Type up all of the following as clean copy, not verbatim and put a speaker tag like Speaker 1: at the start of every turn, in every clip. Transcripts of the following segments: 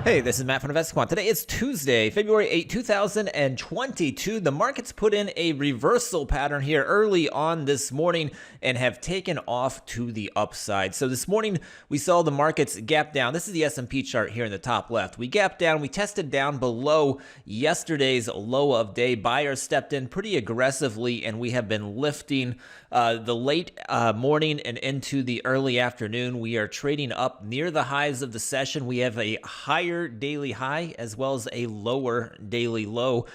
Speaker 1: Hey, this is Matt from InvestiQuant. Today is Tuesday, February 8, 2022. The markets put in a reversal pattern here early on this morning and have taken off to the upside. So this morning we saw the markets gap down. This is the S&P chart here in the top left. We gapped down. We tested down below yesterday's low of day. Buyers stepped in pretty aggressively, and we have been lifting the late morning and into the early afternoon. We are trading up near the highs of the session. We have a higher daily high as well as a lower daily low.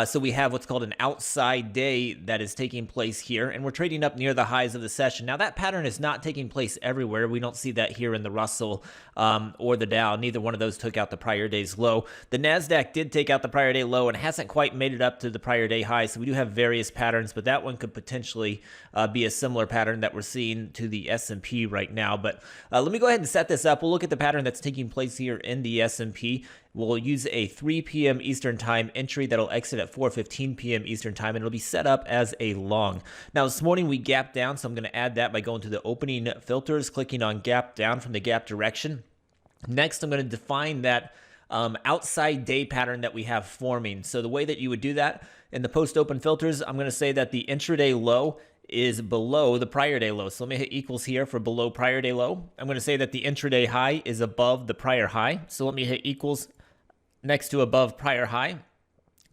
Speaker 1: So we have what's called an outside day that is taking place here, and we're trading up near the highs of the session. Now that pattern is not taking place everywhere. We don't see that here in the Russell or the Dow. Neither one of those took out the prior day's low. The NASDAQ did take out the prior day low and hasn't quite made it up to the prior day high. So we do have various patterns, but that one could potentially be a similar pattern that we're seeing to the S&P right now. But let me go ahead and set this up. We'll look at the pattern that's taking place here in the S&P. We'll use a 3 p.m. Eastern time entry that'll exit at 4:15 p.m. Eastern time, and it'll be set up as a long. Now this morning we gapped down, so I'm going to add that by going to the opening filters, clicking on gap down from the gap direction. Next, I'm going to define that outside day pattern that we have forming. So the way that you would do that in the post open filters, I'm going to say that the intraday low is below the prior day low. So let me hit equals here for below prior day low. I'm going to say that the intraday high is above the prior high. So let me hit equals next to above prior high. And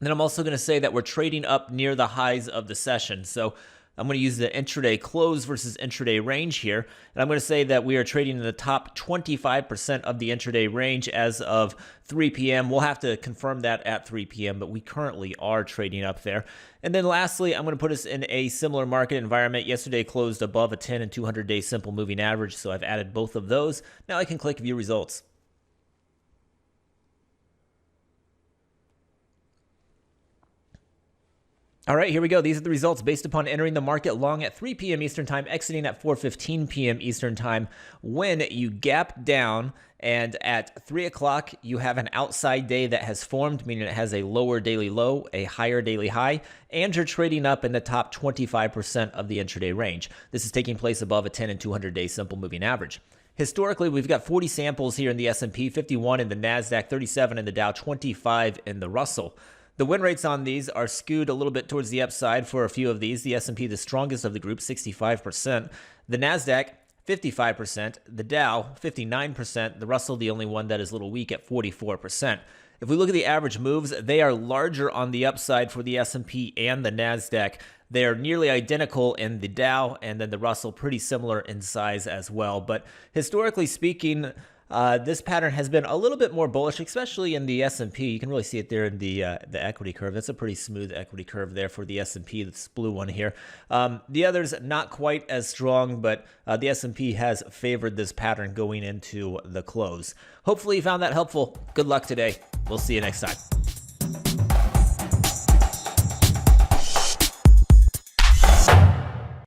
Speaker 1: then I'm also going to say that we're trading up near the highs of the session. So I'm going to use the intraday close versus intraday range here. And I'm going to say that we are trading in the top 25% of the intraday range as of 3 p.m. We'll have to confirm that at 3 p.m., but we currently are trading up there. And then lastly, I'm going to put us in a similar market environment. Yesterday closed above a 10 and 200-day simple moving average, so I've added both of those. Now I can click View Results. All right, here we go. These are the results based upon entering the market long at 3 p.m. Eastern time, exiting at 4:15 p.m. Eastern time. When you gap down and at 3 o'clock, you have an outside day that has formed, meaning it has a lower daily low, a higher daily high, and you're trading up in the top 25% of the intraday range. This is taking place above a 10 and 200-day simple moving average. Historically, we've got 40 samples here in the S&P, 51 in the NASDAQ, 37 in the Dow, 25 in the Russell. The win rates on these are skewed a little bit towards the upside for a few of these. The S&P, the strongest of the group, 65%. The NASDAQ, 55%. The Dow, 59%. The Russell, the only one that is a little weak at 44%. If we look at the average moves, they are larger on the upside for the S&P and the NASDAQ. They are nearly identical in the Dow, and then the Russell pretty similar in size as well. But historically speaking, this pattern has been a little bit more bullish, especially in the S&P. You can really see it there in the equity curve. That's a pretty smooth equity curve there for the S&P, this blue one here. The others not quite as strong, but the S&P has favored this pattern going into the close. Hopefully you found that helpful. Good luck today. We'll see you next time.